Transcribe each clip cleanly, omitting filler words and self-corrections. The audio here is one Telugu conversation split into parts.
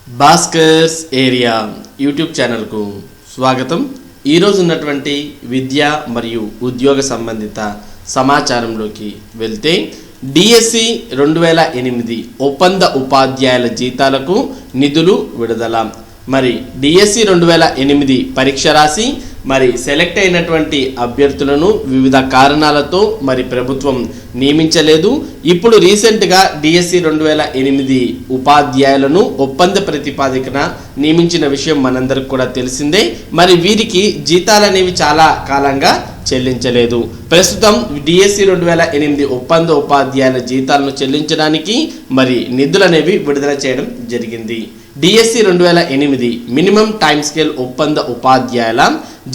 భాస్కర్స్ ఏరియా యూట్యూబ్ ఛానల్కు స్వాగతం. ఈరోజు ఉన్నటువంటి విద్య మరియు ఉద్యోగ సంబంధిత సమాచారంలోకి వెళ్తే DSC 2008 ఒప్పంద ఉపాధ్యాయుల జీతాలకు నిధులు విడుదల. మరి DSC 2008 పరీక్ష రాసి మరి సెలెక్ట్ అయినటువంటి అభ్యర్థులను వివిధ కారణాలతో మరి ప్రభుత్వం నియమించలేదు. ఇప్పుడు రీసెంట్గా DSC 2008 ఉపాధ్యాయులను ఒప్పంద ప్రతిపాదికన నియమించిన విషయం మనందరికి కూడా తెలిసిందే. మరి వీరికి జీతాలు అనేవి చాలా కాలంగా చెల్లించలేదు. ప్రస్తుతం DSC 2008 ఒప్పంద ఉపాధ్యాయుల జీతాలను చెల్లించడానికి మరి నిధులు అనేవి విడుదల చేయడం జరిగింది. DSC 2008 మినిమం టైమ్ స్కేల్ ఒప్పంద ఉపాధ్యాయుల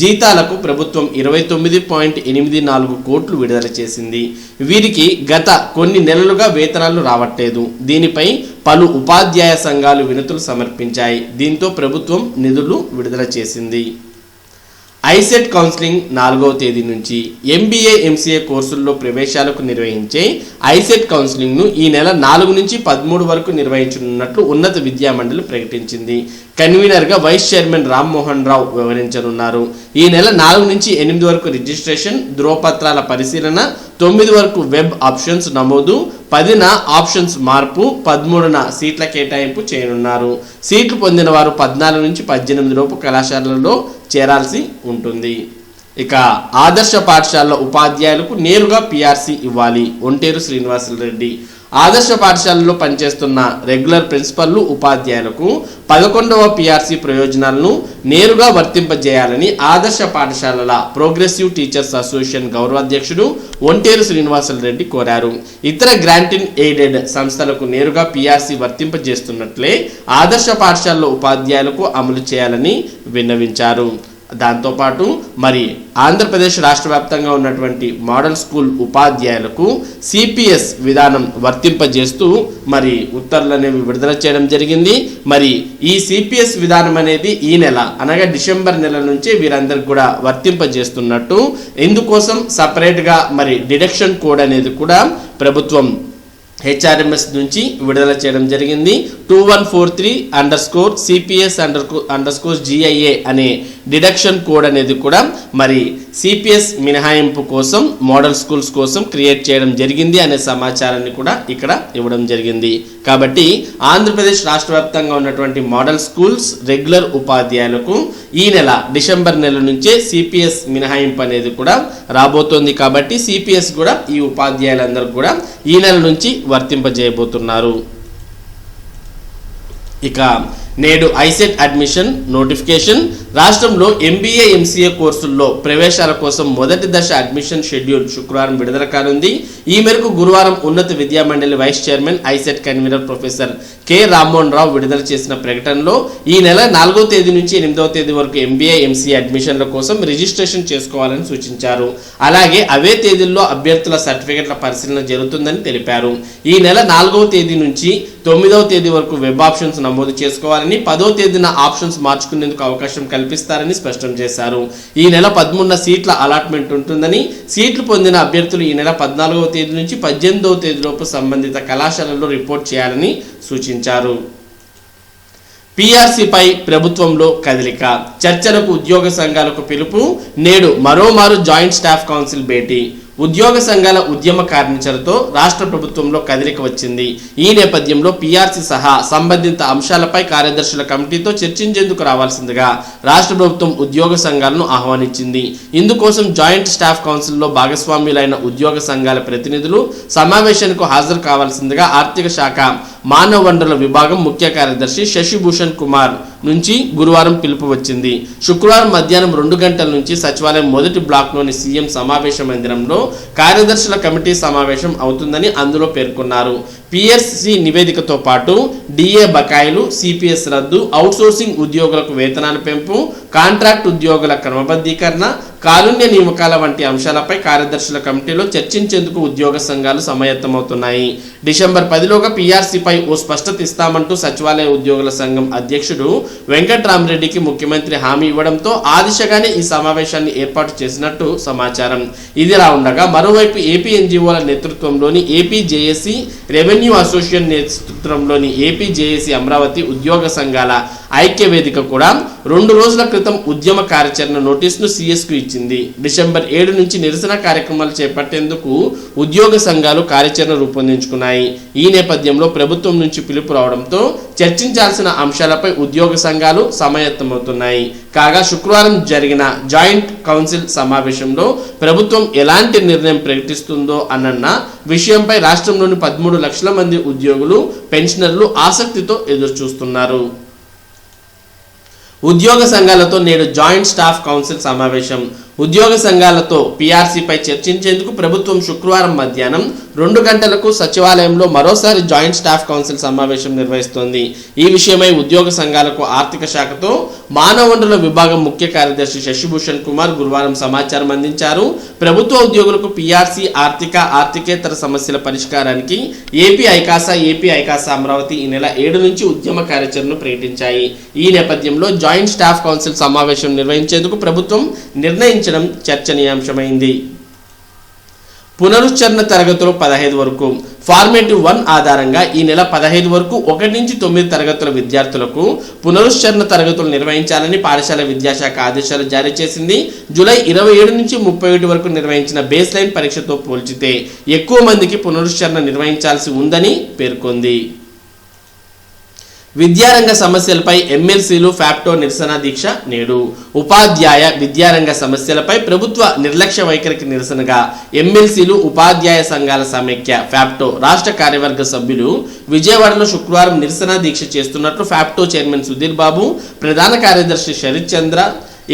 జీతాలకు ప్రభుత్వం 29.84 కోట్లు విడుదల చేసింది. వీరికి గత కొన్ని నెలలుగా వేతనాలు రావట్లేదు. దీనిపై పలు ఉపాధ్యాయ సంఘాలు వినతులు సమర్పించాయి. దీంతో ప్రభుత్వం నిధులు విడుదల చేసింది. ICET కౌన్సిలింగ్ 4వ తేదీ నుంచి MBA MCA కోర్సుల్లో ప్రవేశాలకు నిర్వహించే ICET కౌన్సిలింగ్ను ఈ నెల 4 నుంచి 13 వరకు నిర్వహించనున్నట్లు ఉన్నత విద్యామండలి ప్రకటించింది. కన్వీనర్గా వైస్ చైర్మన్ రామ్మోహన్ రావు వివరించనున్నారు. ఈ నెల 4 నుంచి 8 వరకు రిజిస్ట్రేషన్, ధ్రువపత్రాల పరిశీలన, 9 వరకు వెబ్ ఆప్షన్స్ నమోదు, 10న ఆప్షన్స్ మార్పు, 13న సీట్ల కేటాయింపు చేయనున్నారు. సీట్లు పొందిన వారు 14 నుంచి 18 లోపు కళాశాలల్లో చేరాల్సి ఉంటుంది. ఇక ఆదర్శ పాఠశాల ఉపాధ్యాయులకు నేరుగా PRC ఇవ్వాలి. ఒంటేరు శ్రీనివాసరెడ్డి ఆదర్శ పాఠశాలలో పనిచేస్తున్న రెగ్యులర్ ప్రిన్సిపల్లు ఉపాధ్యాయులకు 11వ PRC ప్రయోజనాలను నేరుగా వర్తింపజేయాలని ఆదర్శ పాఠశాలల ప్రోగ్రెసివ్ టీచర్స్ అసోసియేషన్ గౌరవాధ్యక్షుడు ఒంటేరు శ్రీనివాసరెడ్డి కోరారు. ఇతర గ్రాంటిన్ ఎయిడెడ్ సంస్థలకు నేరుగా PRC వర్తింపజేస్తున్నట్లే ఆదర్శ పాఠశాలలో ఉపాధ్యాయులకు అమలు చేయాలని విన్నవించారు. దాంతోపాటు మరి ఆంధ్రప్రదేశ్ రాష్ట్ర వ్యాప్తంగా ఉన్నటువంటి మోడల్ స్కూల్ ఉపాధ్యాయులకు CPS విధానం వర్తింపజేస్తూ మరి ఉత్తర్వులు అనేవి విడుదల చేయడం జరిగింది. మరి ఈ CPS విధానం అనేది ఈ నెల అనగా డిసెంబర్ నెల నుంచే వీరందరికీ కూడా వర్తింపజేస్తున్నట్టు, ఇందుకోసం సపరేట్గా మరి డిడక్షన్ కోడ్ అనేది కూడా ప్రభుత్వం HRMS నుంచి విడుదల చేయడం జరిగింది. 2143_CPS_GIA అనే డిడక్షన్ కోడ్ అనేది కూడా మరి CPS మినహాయింపు కోసం మోడల్ స్కూల్స్ కోసం క్రియేట్ చేయడం జరిగింది అనే సమాచారాన్ని కూడా ఇక్కడ ఇవ్వడం జరిగింది. కాబట్టి ఆంధ్రప్రదేశ్ రాష్ట్ర వ్యాప్తంగా ఉన్నటువంటి మోడల్ స్కూల్స్ రెగ్యులర్ ఉపాధ్యాయులకు ఈ నెల డిసెంబర్ నెల నుంచే CPS మినహాయింపు అనేది కూడా రాబోతోంది. కాబట్టి CPS కూడా ఈ ఉపాధ్యాయులందరూ కూడా ఈ నెల నుంచి వర్తింపజేయబోతున్నారు. ఇక నేడు ICET అడ్మిషన్ నోటిఫికేషన్. రాష్ట్రంలో MBA MCA కోర్సుల్లో ప్రవేశాల కోసం మొదటి దశ అడ్మిషన్ షెడ్యూల్ శుక్రవారం విడుదల కానుంది. ఈ మేరకు గురువారం ఉన్నత విద్యామండలి vice chairman ICET convener professor K Rammohan Rao విడుదల చేసిన ప్రకటనలో ఈ నెల 4వ తేదీ నుంచి 8వ తేదీ వరకు MBA MCA అడ్మిషన్ల కోసం రిజిస్ట్రేషన్ చేసుకోవాలని సూచించారు. అలాగే అవే తేదీల్లో అభ్యర్థుల సర్టిఫికెట్ల పరిశీలన జరుగుతుందని తెలిపారు. ఈ నెల 4వ తేదీ నుంచి 9వ తేదీ వరకు వెబ్ ఆప్షన్స్ నమోదు చేసుకోవాలని, 10వ తేదీన ఆప్షన్స్ మార్చుకునేందుకు అవకాశం కల్పిస్తారని స్పష్టం చేశారు. ఈ నెల 13న సీట్ల అలాట్మెంట్ ఉంటుందని, సీట్లు పొందిన అభ్యర్థులు ఈ నెల 14వ తేదీ నుంచి 18వ తేదీలోపు సంబంధిత కళాశాలల్లో రిపోర్ట్ చేయాలని సూచించారు. PRC పై ప్రభుత్వంలో కదలిక, చర్చలకు ఉద్యోగ సంఘాలకు పిలుపు. నేడు మరోమారు జాయింట్ స్టాఫ్ కౌన్సిల్ భేటీ. ఉద్యోగ సంఘాల ఉద్యమ కార్యాచరణతో రాష్ట్ర ప్రభుత్వంలో కదలిక వచ్చింది. ఈ నేపథ్యంలో PRC సహా సంబంధిత అంశాలపై కార్యదర్శుల కమిటీతో చర్చించేందుకు రావాల్సిందిగా రాష్ట్ర ప్రభుత్వం ఉద్యోగ సంఘాలను ఆహ్వానించింది. ఇందుకోసం జాయింట్ స్టాఫ్ కౌన్సిల్లో భాగస్వామ్యులైన ఉద్యోగ సంఘాల ప్రతినిధులు సమావేశానికి హాజరు కావాల్సిందిగా ఆర్థిక శాఖ మానవ వనరుల విభాగం ముఖ్య కార్యదర్శి శశిభూషణ్ కుమార్ నుంచి గురువారం పిలుపు వచ్చింది. శుక్రవారం మధ్యాహ్నం 2 గంటల నుంచి సచివాలయం మొదటి బ్లాక్లోని సీఎం సమావేశ మందిరంలో కార్యదర్శుల కమిటీ సమావేశం అవుతుందని అందులో పేర్కొన్నారు. PRC నివేదికతో పాటు DA బకాయిలు, CPS రద్దు, అవుట్సోర్సింగ్ ఉద్యోగులకు వేతనాల పెంపు, కాంట్రాక్ట్ ఉద్యోగుల క్రమబద్ధీకరణ, కారుణ్య నియామకాల వంటి అంశాలపై కార్యదర్శుల కమిటీలో చర్చించేందుకు ఉద్యోగ సంఘాలు సమాయత్తమవుతున్నాయి. డిసెంబర్ 10లోగా పీఆర్సీపై ఓ స్పష్టత ఇస్తామంటూ సచివాలయ ఉద్యోగుల సంఘం అధ్యక్షుడు వెంకట్రామరెడ్డికి ముఖ్యమంత్రి హామీ ఇవ్వడంతో ఆ దిశగానే ఈ సమావేశాన్ని ఏర్పాటు చేసినట్టు సమాచారం. ఇదిలా ఉండగా మరోవైపు ఏపీ ఎన్జీఓల నేతృత్వంలోని ఏపీ జేఏసీ, రెవెన్యూ అసోసియేషన్ నేతృత్వంలోని ఏపీ జేఏసీ అమరావతి ఉద్యోగ సంఘాల ఐక్య వేదిక కూడా 2 రోజుల క్రితం ఉద్యమ కార్యాచరణ నోటీసును సీఎస్కు ఇచ్చింది. డిసెంబర్ 7 నుంచి నిరసన కార్యక్రమాలు చేపట్టేందుకు ఉద్యోగ సంఘాలు కార్యాచరణ రూపొందించుకున్నాయి. ఈ నేపథ్యంలో ప్రభుత్వం నుంచి పిలుపు రావడంతో చర్చించాల్సిన అంశాలపై ఉద్యోగ సంఘాలు సమాయత్తమవుతున్నాయి. కాగా శుక్రవారం జరిగిన జాయింట్ కౌన్సిల్ సమావేశంలో ప్రభుత్వం ఎలాంటి నిర్ణయం ప్రకటిస్తుందో అన్న విషయంపై రాష్ట్రంలోని 13 లక్షల మంది ఉద్యోగులు, పెన్షనర్లు ఆసక్తితో ఎదురుచూస్తున్నారు. ఉద్యోగ సంఘాలతో నేడు జాయింట్ స్టాఫ్ కౌన్సిల్ సమావేశం. ఉద్యోగ సంఘాలతో పీఆర్సీపై చర్చించేందుకు ప్రభుత్వం శుక్రవారం మధ్యాహ్నం 2 గంటలకు సచివాలయంలో మరోసారి జాయింట్ స్టాఫ్ కౌన్సిల్ సమావేశం నిర్వహిస్తోంది. ఈ విషయమై ఉద్యోగ సంఘాలకు ఆర్థిక శాఖతో మానవ వనరుల విభాగం ముఖ్య కార్యదర్శి శశిభూషణ్ కుమార్ గురువారం సమాచారం అందించారు. ప్రభుత్వ ఉద్యోగులకు పీఆర్సీ, ఆర్థికేతర సమస్యల పరిష్కారానికి ఏపీ ఐకాసా అమరావతి ఈ నెల 7 నుంచి ఉద్యమ కార్యాచరణను ప్రకటించాయి. ఈ నేపథ్యంలో జాయింట్ స్టాఫ్ కౌన్సిల్ సమావేశం నిర్వహించేందుకు ప్రభుత్వం నిర్ణయించడం చర్చనీయాంశమైంది. పునరుచ్చరణ తరగతులు 15 వరకు. ఫార్మేటివ్ 1 ఆధారంగా ఈ నెల 15 వరకు 1 నుంచి 9 తరగతుల విద్యార్థులకు పునరుచ్చరణ తరగతులు నిర్వహించాలని పాఠశాల విద్యాశాఖ ఆదేశాలు జారీ చేసింది. జూలై 27 నుంచి 31 వరకు నిర్వహించిన బేస్ లైన్ పరీక్షతో పోల్చితే ఎక్కువ మందికి పునరుచ్చరణ నిర్వహించాల్సి ఉందని పేర్కొంది. విద్యారంగ సమస్యలపై ఎమ్మెల్సీలు ఫ్యాప్టో నిరసన దీక్ష నేడు. ఉపాధ్యాయ విద్యారంగ సమస్యలపై ప్రభుత్వ నిర్లక్ష్య వైఖరికి నిరసనగా ఎమ్మెల్సీలు, ఉపాధ్యాయ సంఘాల సమైక్య ఫ్యాప్టో రాష్ట్ర కార్యవర్గ సభ్యులు విజయవాడలో శుక్రవారం నిరసన దీక్ష చేస్తున్నట్లు ఫ్యాప్టో చైర్మన్ సుధీర్ బాబు, ప్రధాన కార్యదర్శి శరత్ చంద్ర,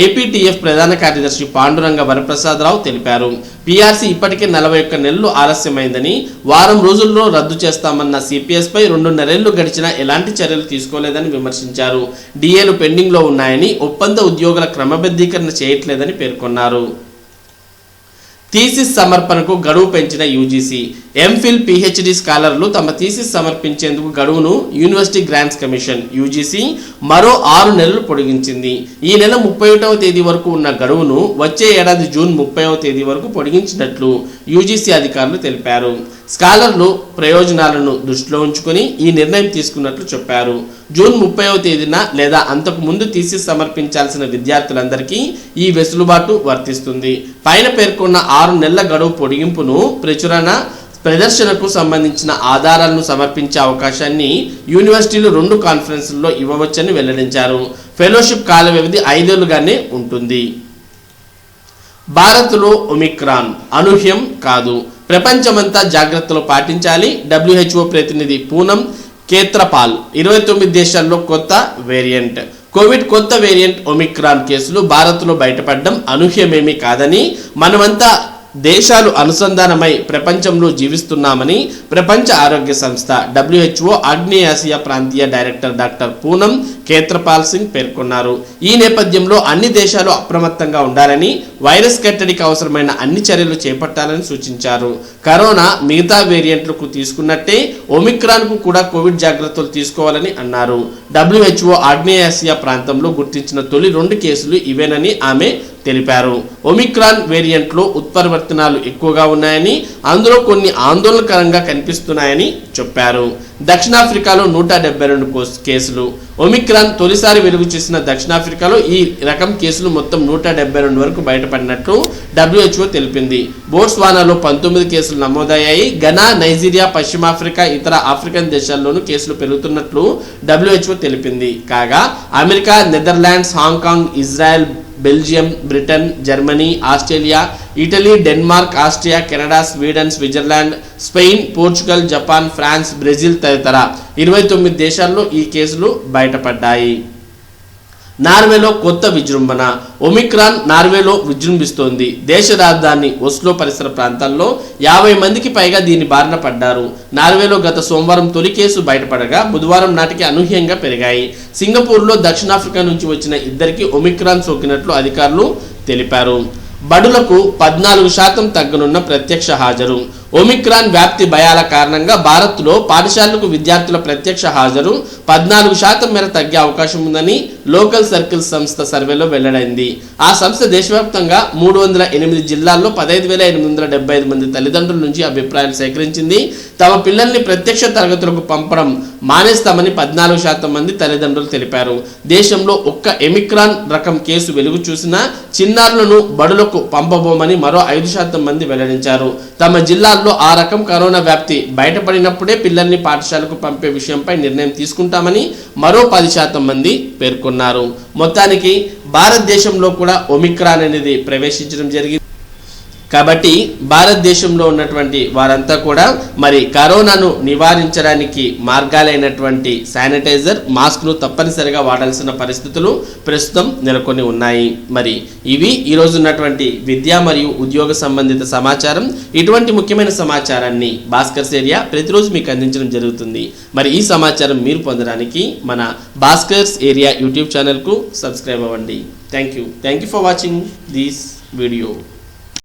ఏపీటీఎఫ్ ప్రధాన కార్యదర్శి పాండురంగ వరప్రసాదరావు తెలిపారు. పీఆర్సీ ఇప్పటికే 41 నెలలు ఆలస్యమైందని, వారం రోజుల్లో రద్దు చేస్తామన్న CPS పై 2.5 ఏళ్లు గడిచినా ఎలాంటి చర్యలు తీసుకోలేదని విమర్శించారు. డిఏలు పెండింగ్లో ఉన్నాయని, ఒప్పంద ఉద్యోగుల క్రమబద్ధీకరణ చేయట్లేదని పేర్కొన్నారు. థీసిస్ సమర్పణకు గడువు పెంచిన యూజీసీ. ఎంఫిల్, PhD స్కాలర్లు తమ థీసిస్ సమర్పించేందుకు గడువును యూనివర్సిటీ గ్రాంట్స్ కమిషన్ యూజీసీ మరో 6 నెలలు పొడిగించింది. ఈ నెల 31వ తేదీ వరకు ఉన్న గడువును వచ్చే ఏడాది జూన్ 30వ తేదీ వరకు పొడిగించినట్లు యూజీసీ అధికారులు తెలిపారు. స్కాలర్లు ప్రయోజనాలను దృష్టిలో ఉంచుకొని ఈ నిర్ణయం తీసుకున్నట్లు చెప్పారు. జూన్ 30వ తేదీన లేదా అంతకు ముందు థీసిస్ సమర్పించాల్సిన విద్యార్థులందరికీ ఈ వెసులుబాటు వర్తిస్తుంది. పైన పేర్కొన్న 6 నెలల గడువు పొడిగింపును ప్రదర్శనకు సంబంధించిన ఆధారాలను సమర్పించే అవకాశాన్ని యూనివర్సిటీలు 2 కాన్ఫరెన్సుల్లో ఇవ్వవచ్చని వెల్లడించారు. ఫెలోషిప్ కాల వ్యవధి 5 ఏళ్లుగానే ఉంటుంది. భారత్లో ఒమిక్రాన్ అనూహ్యం కాదు, ప్రపంచమంతా జాగ్రత్తలు పాటించాలి. WHO ప్రతినిధి పూనం కేత్రపాల్. 29 దేశాల్లో కొత్త వేరియంట్. కోవిడ్ కొత్త వేరియంట్ ఒమిక్రాన్ కేసులు భారత్లో బయటపడడం అనూహ్యమేమీ కాదని, మనమంతా దేశాలు అనుసంధానమై ప్రపంచంలో జీవిస్తున్నామని ప్రపంచ ఆరోగ్య సంస్థ WHO ఆగ్నేయాసియా ప్రాంతీయ డైరెక్టర్ డాక్టర్ పూనం కేత్రపాల్ సింగ్ పేర్కొన్నారు. ఈ నేపథ్యంలో అన్ని దేశాలు అప్రమత్తంగా ఉండాలని, వైరస్ కట్టడికి అవసరమైన అన్ని చర్యలు చేపట్టాలని సూచించారు. కరోనా మిగతా వేరియంట్లకు తీసుకున్నట్టే ఒమిక్రాన్కు కూడా కోవిడ్ జాగ్రత్తలు తీసుకోవాలని అన్నారు. WHO ఆగ్నేయాసియా ప్రాంతంలో గుర్తించిన తొలి 2 కేసులు ఇవేనని ఆమె తెలిపారు. ఒమిక్రాన్ వేరియంట్లో ఉత్పరివర్తనాలు ఎక్కువగా ఉన్నాయని, అందులో కొన్ని ఆందోళనకరంగా కనిపిస్తున్నాయని చెప్పారు. దక్షిణాఫ్రికాలో 172 కేసులు. ఒమిక్రాన్ తొలిసారి వెలుగు చేసిన దక్షిణాఫ్రికాలో ఈ రకం కేసులు మొత్తం 172 వరకు బయటపడినట్లు WHO తెలిపింది. బోట్స్వానాలో 19 కేసులు నమోదయ్యాయి. ఘనా, నైజీరియా, పశ్చిమాఫ్రికా, ఇతర ఆఫ్రికన్ దేశాల్లోనూ కేసులు పెరుగుతున్నట్లు WHO తెలిపింది. కాగా America, Netherlands, Hong Kong, Israel, Belgium, Britain, Germany, Australia, Italy, Denmark, Austria, Canada, Sweden, Switzerland, Spain, Portugal, Japan, France, Brazil తదితర 29 దేశాల్లో ఈ కేసులు బయటపడ్డాయి. నార్వేలో కొత్త విజృంభణ. ఒమిక్రాన్ నార్వేలో విజృంభిస్తోంది. దేశ రాజధాని ఒస్లో పరిసర ప్రాంతాల్లో 50 మందికి పైగా దీని బారిన పడ్డారు. నార్వేలో గత సోమవారం తొలి కేసు బయటపడగా బుధవారం నాటికి అనూహ్యంగా పెరిగాయి. సింగపూర్లో దక్షిణాఫ్రికా నుంచి వచ్చిన ఇద్దరికి ఒమిక్రాన్ సోకినట్లు అధికారులు తెలిపారు. బడులకు 14% తగ్గనున్న ప్రత్యక్ష హాజరు. ఒమిక్రాన్ వ్యాప్తి భయాల కారణంగా భారత్లో పాఠశాలకు విద్యార్థుల ప్రత్యక్ష హాజరు 14% మేర తగ్గే అవకాశం ఉందని లోకల్ సర్కిల్స్ సంస్థ సర్వేలో వెల్లడైంది. ఆ సంస్థ దేశవ్యాప్తంగా 308 జిల్లాల్లో 15,875 మంది తల్లిదండ్రుల నుంచి అభిప్రాయాలు సేకరించింది. తమ పిల్లల్ని ప్రత్యక్ష తరగతులకు పంపడం మానేస్తామని 14% మంది తల్లిదండ్రులు తెలిపారు. దేశంలో ఒక్క ఒమిక్రాన్ రకం కేసు వెలుగు చూసినా చిన్నారులను బడులకు పంపబోమని మరో 5% మంది వెల్లడించారు. తమ జిల్లాల్లో ఆ రకం కరోనా వ్యాప్తి బయటపడినప్పుడే పిల్లల్ని పాఠశాలకు పంపే విషయంపై నిర్ణయం తీసుకుంటామని మరో 10% మంది పేర్కొన్నారు. మొత్తానికి భారతదేశంలో కూడా ఒమిక్రాన్ అనేది ప్రవేశించడం జరిగింది. కాబట్టి భారతదేశంలో ఉన్నటువంటి వారంతా కూడా మరి కరోనాను నివారించడానికి మార్గాలైనటువంటి శానిటైజర్, మాస్క్ను తప్పనిసరిగా వాడాల్సిన పరిస్థితులు ప్రస్తుతం నెలకొని ఉన్నాయి. మరి ఇవి ఈరోజు ఉన్నటువంటి విద్యా మరియు ఉద్యోగ సంబంధిత సమాచారం. ఇటువంటి ముఖ్యమైన సమాచారాన్ని భాస్కర్స్ ఏరియా ప్రతిరోజు మీకు అందించడం జరుగుతుంది. మరి ఈ సమాచారం మీరు పొందడానికి మన భాస్కర్స్ ఏరియా యూట్యూబ్ ఛానల్కు సబ్స్క్రైబ్ అవ్వండి. Thank you for watching this video.